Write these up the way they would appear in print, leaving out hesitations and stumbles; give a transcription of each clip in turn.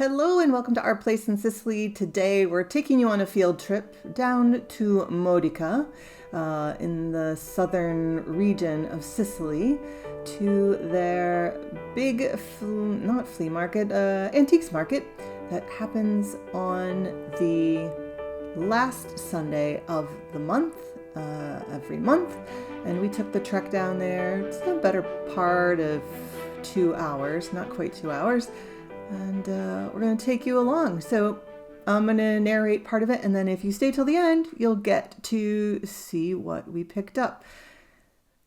Hello and welcome to our place in Sicily. Today we're taking you on a field trip down to Modica in the southern region of Sicily to their big, not flea market, antiques market that happens on the last Sunday of the month, every month. And we took the trek down there. It's the better part of 2 hours, not quite 2 hours. And we're going to take you along. So I'm going to narrate part of it, and then if you stay till the end, you'll get to see what we picked up.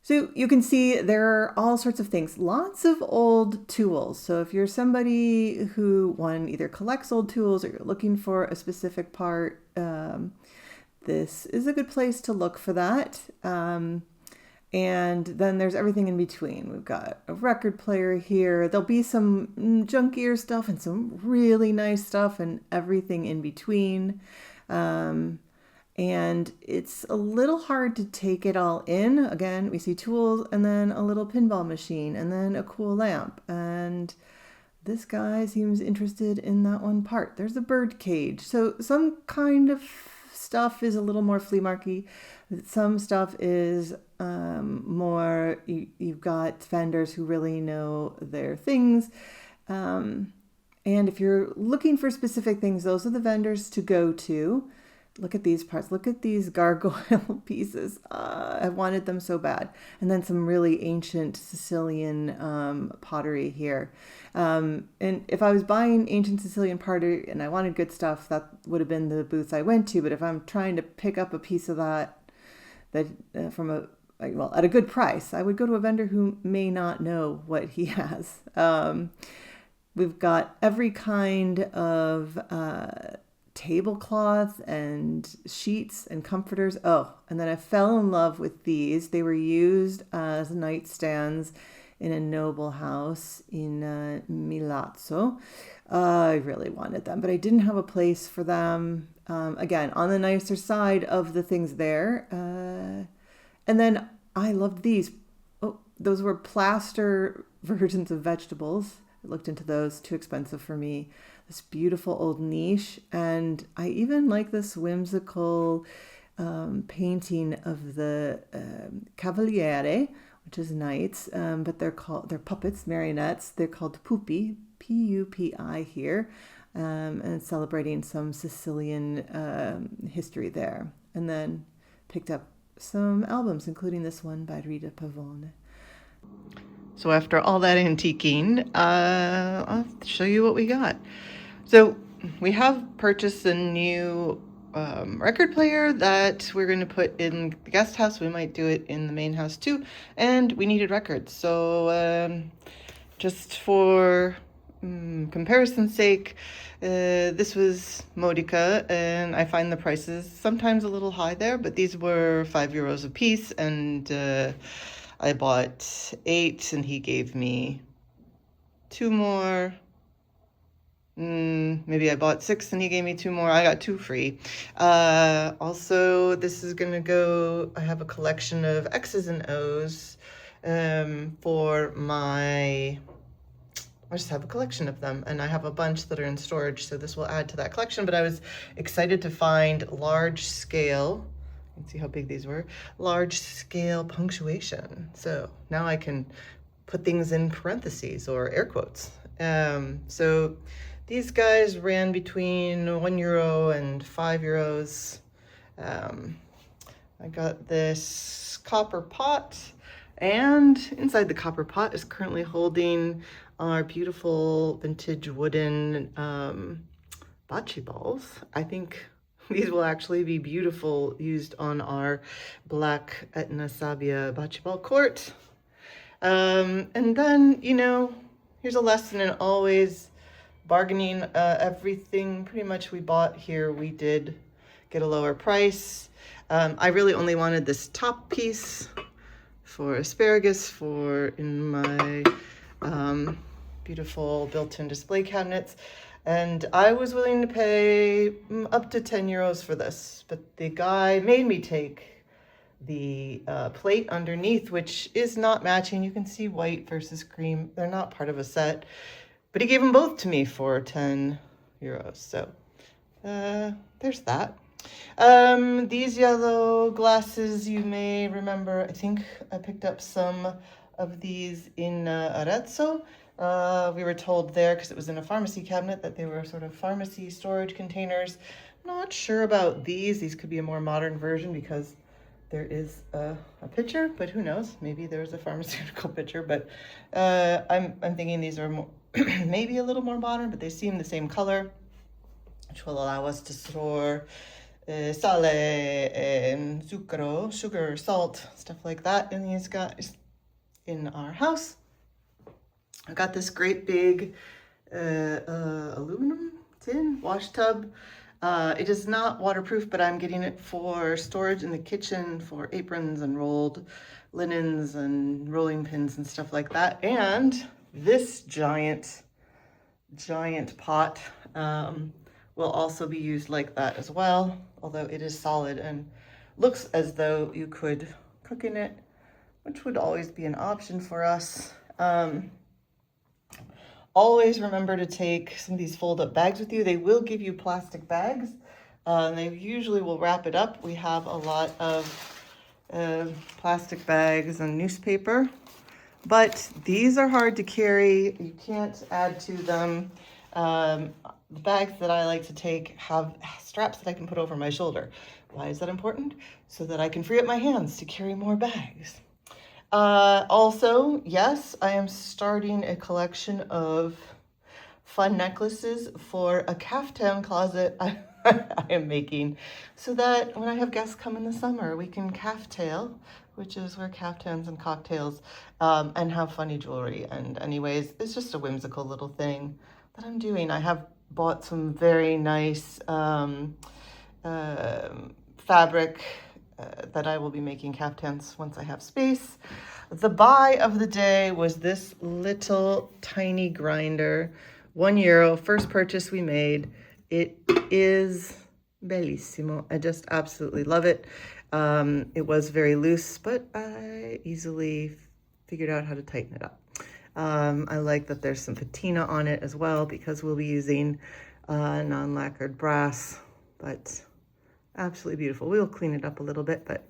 So you can see there are all sorts of things, lots of old tools. So if you're somebody who, either collects old tools or you're looking for a specific part, this is a good place to look for that. And then there's everything in between. We've got a record player here. There'll be some junkier stuff and some really nice stuff and everything in between. And it's a little hard to take it all in. Again, we see tools and then a little pinball machine and then a cool lamp. And this guy seems interested in that one part. There's a bird cage. So some kind of stuff is a little more flea market-y. Some stuff is more, you've got vendors who really know their things. And if you're looking for specific things, those are the vendors to go to. Look at these parts. Look at these gargoyle pieces. I wanted them so bad. And then some really ancient Sicilian pottery here. And if I was buying ancient Sicilian pottery and I wanted good stuff, that would have been the booth I went to. But if I'm trying to pick up a piece of that from at a good price, I would go to a vendor who may not know what he has. We've got every kind of tablecloth and sheets and comforters. Oh, and then I fell in love with these. They were used as nightstands in a noble house in Palazzo. I really wanted them, but I didn't have a place for them. Again, on the nicer side of the things there. And then I loved these. Oh, those were plaster versions of vegetables. I looked into those, too expensive for me. This beautiful old niche. And I even like this whimsical painting of the Cavaliere, which is knights, but they're puppets, marionettes. They're called pupi, P-U-P-I here, and celebrating some Sicilian history there. And then picked up some albums, including this one by Rita Pavone. So after all that antiquing, I'll show you what we got. So we have purchased a new record player that we're going to put in the guest house. We might do it in the main house too. And we needed records. So just for comparison's sake, this was Modica, and I find the prices sometimes a little high there, but these were €5 a piece, and I bought 8 and he gave me 2 more. Maybe I bought 6 and he gave me 2 more. I got 2 free. Also, this is gonna go, I have a collection of X's and O's for my, I just have a collection of them, and I have a bunch that are in storage, so this will add to that collection. But I was excited to find large scale, you can see how big these were, large scale punctuation. So now I can put things in parentheses or air quotes. So these guys ran between €1 and €5. I got this copper pot, and inside the copper pot is currently holding our beautiful vintage wooden bocce balls. I think these will actually be beautiful used on our black Etna Sabbia bocce ball court. And then, here's a lesson in always bargaining. Everything pretty much we bought here, we did get a lower price. I really only wanted this top piece for asparagus in my beautiful built-in display cabinets, and I was willing to pay up to €10 for this, but the guy made me take the plate underneath, which is not matching. You can see white versus cream. They're not part of a set. But he gave them both to me for 10 euros. So there's that. These yellow glasses, you may remember, I think I picked up some of these in Arezzo. We were told there, because it was in a pharmacy cabinet, that they were sort of pharmacy storage containers. Not sure about these. These could be a more modern version because there is a picture, but who knows? Maybe there's a pharmaceutical picture, but I'm thinking these are more maybe a little more modern, but they seem the same color, which will allow us to store sale and zucchero, sugar, salt, stuff like that in these guys in our house. I got this great big aluminum tin wash tub. It is not waterproof, but I'm getting it for storage in the kitchen for aprons and rolled linens and rolling pins and stuff like that. And this giant pot will also be used like that as well, although it is solid and looks as though you could cook in it, which would always be an option for us. Always remember to take some of these fold-up bags with you. They will give you plastic bags. They usually will wrap it up. We have a lot of plastic bags and newspaper, but these are hard to carry. You can't add to them. The bags that I like to take have straps that I can put over my shoulder. Why is that important? So that I can free up my hands to carry more bags. Also, yes, I am starting a collection of fun necklaces for a caftan closet I am making, so that when I have guests come in the summer, we can caftail, which is wear caftans and cocktails, and have funny jewelry. And anyways, it's just a whimsical little thing that I'm doing. I have bought some very nice fabric that I will be making caftans once I have space. The buy of the day was this little tiny grinder, €1, first purchase we made. It is bellissimo. I just absolutely love it. It was very loose, but I easily figured out how to tighten it up. I like that there's some patina on it as well, because we'll be using non-lacquered brass, but absolutely beautiful. We'll clean it up a little bit, but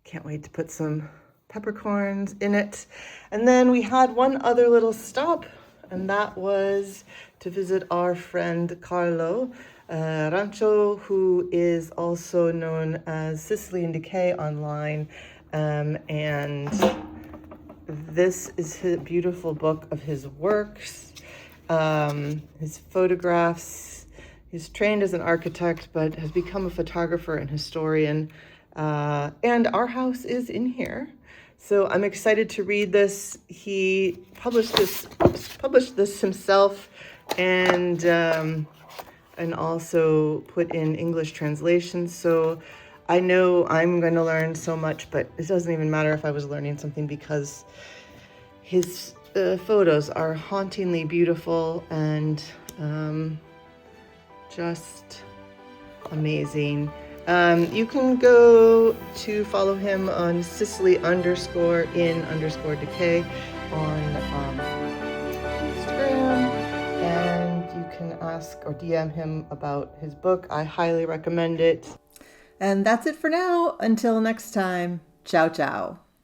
can't wait to put some peppercorns in it. And then we had one other little stop, and that was to visit our friend Carlo Arancio, who is also known as Sicilian Decay online. And this is his beautiful book of his works, his photographs. He's trained as an architect, but has become a photographer and historian. And our house is in here. So I'm excited to read this. He published this himself, and also put in English translations. So I know I'm going to learn so much, but it doesn't even matter if I was learning something, because his photos are hauntingly beautiful and just amazing. You can go to follow him on Sicily_in_decay on Instagram, and you can ask or DM him about his book. I highly recommend it. And that's it for now. Until next time, ciao, ciao.